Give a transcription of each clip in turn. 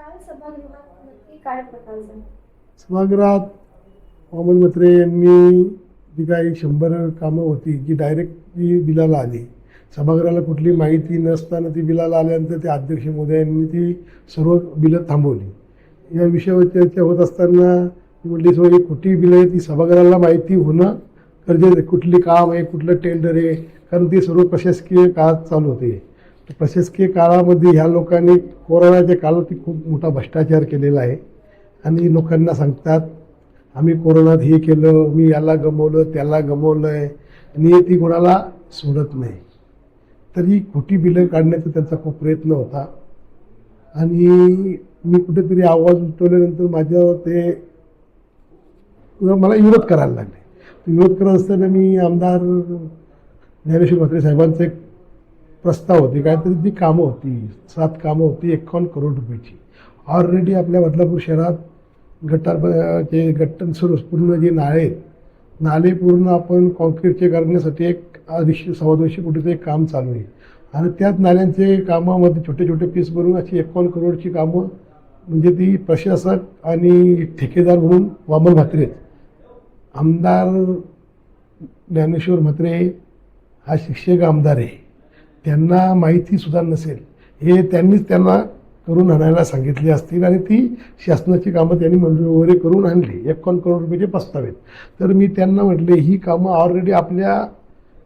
काल सभागृहात नक्की काय प्रकार झाला? सभागृहात वामन म्हात्रे यांनी जी काही 100 कामं होती जी डायरेक्ट ती बिलाला आली, सभागृहाला कुठली माहिती नसताना ती बिलाला आल्यानंतर त्या अध्यक्ष महोदयांनी ती सर्व बिलं थांबवली. या विषयावर चर्चा होत असताना म्हटली सगळी खोटी बिलं आहे, ती सभागृहाला माहिती होणं गरजेचं आहे. कुठली काम आहे, कुठलं टेंडर आहे, कारण ते सर्व प्रशासकीय काळात चालू होते. प्रशासकीय काळामध्ये ह्या लोकांनी कोरोनाच्या काळात खूप मोठा भ्रष्टाचार केलेला आहे आणि लोकांना सांगतात आम्ही कोरोनात हे केलं, मी याला गमवलं, त्याला गमवलं आहे आणि ती कोणाला सोडत नाही. तरी खोटी बिलं काढण्याचा त्यांचा खूप प्रयत्न होता आणि मी कुठेतरी आवाज उठवल्यानंतर माझ्यावर ते मला विरोध करायला लागले. विरोध करत असताना मी आमदार ज्ञानेश्वर म्हात्रे साहेबांचं एक प्रस्ताव होते, काहीतरी जी कामं होती 7 कामं होती 51 करोड रुपयाची. ऑलरेडी आपल्या बदलापूर शहरात जे गट्टन सुरू पूर्ण जे नाले पूर्ण आपण कॉन्क्रीटचे करण्यासाठी एक 250-250 कोटीचं एक काम चालू आहे आणि त्याच नाल्यांचे कामामध्ये छोटे छोटे पीस बनवून अशी 51 करोडची कामं म्हणजे ती प्रशासक आणि ठेकेदार म्हणून वामन म्हात्रे. आमदार ज्ञानेश्वर म्हात्रे हा शिक्षक आमदार आहे, त्यांना माहितीसुद्धा नसेल हे त्यांनीच त्यांना करून आणायला सांगितली असतील आणि ती शासनाची कामं त्यांनी मंजूर वगैरे करून आणली. 51 करोड रुपयाचे प्रस्ताव आहेत. तर मी त्यांना म्हटले ही कामं ऑलरेडी आपल्या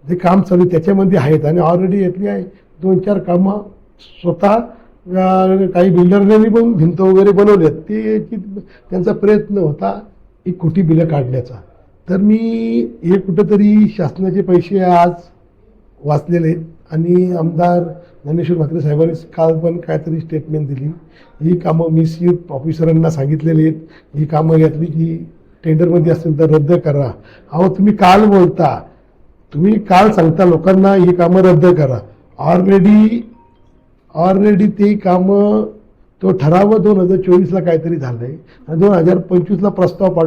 जे काम चालू आहे त्याच्यामध्ये आहेत आणि ऑलरेडी यातली आहे 2-4 कामं स्वतः काही बिल्डरने पण भिंत वगैरे बनवल्यात, ते त्यांचा प्रयत्न होता ही खोटी बिलं काढण्याचा. तर मी हे कुठंतरी शासनाचे पैसे आज वाचलेले आहेत आणि आमदार ज्ञानेश्वर म्हात्रे साहेबांनी काल पण काहीतरी स्टेटमेंट दिली. ही कामं मी CF ऑफिसरांना सांगितलेली आहेत, ही कामं यातली जी टेंडरमध्ये असतील तर रद्द करा. अहो तुम्ही काल बोलता, तुम्ही काल सांगता लोकांना ही कामं रद्द करा. ऑलरेडी ते कामं तो ठराव 2024ला काहीतरी झालं आहे आणि 2025ला प्रस्ताव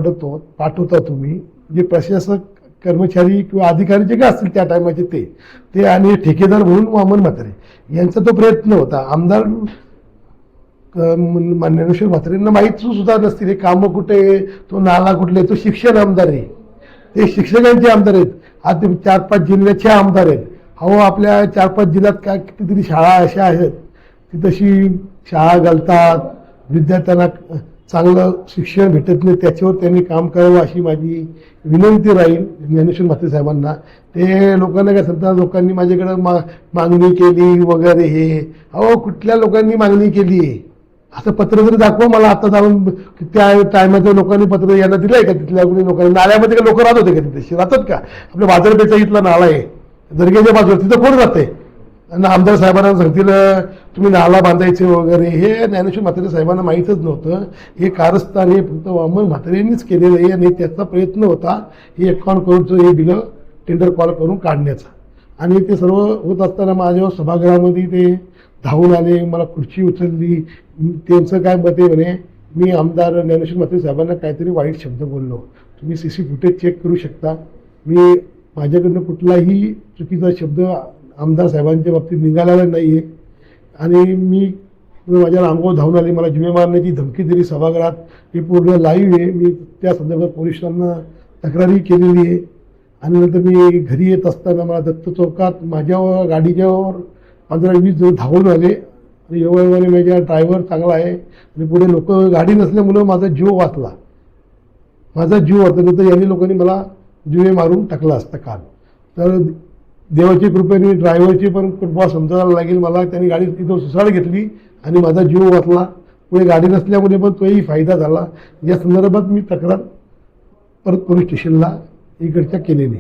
पाठवता तुम्ही. जे प्रशासक कर्मचारी किंवा अधिकारी जे काय असतील त्या टायमाचे ते आणि ठेकेदार म्हणून वामन म्हात्रे यांचा तो प्रयत्न होता. आमदार ज्ञानेश्वर म्हात्रेंना माहीत सुद्धा नसतील हे कामं कुठे आहे, तो नाला कुठले, तो शिक्षण आमदार आहे, ते शिक्षकांचे आमदार आहेत. आज ते 4-5 जिल्ह्याचे आमदार आहेत. अहो आपल्या 4-5 जिल्ह्यात काय कितीतरी शाळा अशा आहेत की तशी शाळा घालतात, विद्यार्थ्यांना चांगलं शिक्षण भेटत नाही, त्याच्यावर त्यांनी काम करावं अशी माझी विनंती राहील ज्ञानेश्वर म्हात्रे साहेबांना. ते लोकांना काय सांगतात लोकांनी माझ्याकडं मागणी केली वगैरे हे. अहो कुठल्या लोकांनी मागणी केली आहे असं पत्र जरी दाखवा मला आता जाऊन. त्या टायमाचं लोकांनी पत्र यांना दिलं आहे का? तिथल्या कोणी लोकांनी नाल्यामध्ये का लोक राहत होते का? तिथे राहतात का? आपल्या बाजारपेठा इथला नाला आहे दर्ग्याच्या बाजूला, तिथं कोण राहते? आणि आमदार साहेबांना सांगतील तुम्ही नाला बांधायचे वगैरे. हे ज्ञानेश्वर म्हात्रे साहेबांना माहीतच नव्हतं. हे कारस्थान हे फक्त वामन म्हात्रेंनीच केलेलं आहे आणि त्याचा प्रयत्न होता हे 51 करोडचं हे बिलं टेंडर कॉल करून काढण्याचा. आणि ते सर्व होत असताना माझ्या सभागृहामध्ये ते धावून आले, मला खुर्ची उचलली. त्यांचं काय मत आहे म्हणे मी आमदार ज्ञानेश्वर म्हात्रे साहेबांना काहीतरी वाईट शब्द बोललो. तुम्ही CC फुटेज चेक करू शकता. मी माझ्याकडनं कुठलाही चुकीचा शब्द आमदार साहेबांच्या बाबतीत निघालेला नाही आहे आणि मी माझ्या अंगावर धावून आले, मला जीवे मारण्याची धमकी दिली सभागृहात. हे पूर्ण लाईव्ह आहे. मी त्या संदर्भात पोलिसांना तक्रारी केलेली आहे. आणि नंतर मी घरी येत असताना मला दत्त चौकात माझ्यावर गाडीच्यावर 15-20 जण धावून आले आणि एवढे माझ्या ड्रायव्हर चांगला आहे आणि पुढे लोक गाडी नसल्यामुळं माझा जीव वाचला. नंतर यांनी लोकांनी मला जीवे मारून टाकला असता काल. तर देवाची कृपेने ड्रायव्हरची पण कृपा समजायला लागेल मला. त्यांनी गाडी तिथं सुसाड घेतली आणि माझा जीव वाचला. पुढे गाडी नसल्यामुळे पण तोही फायदा झाला. या संदर्भात मी तक्रार परत पोलीस स्टेशनला इकडच्या केलेली.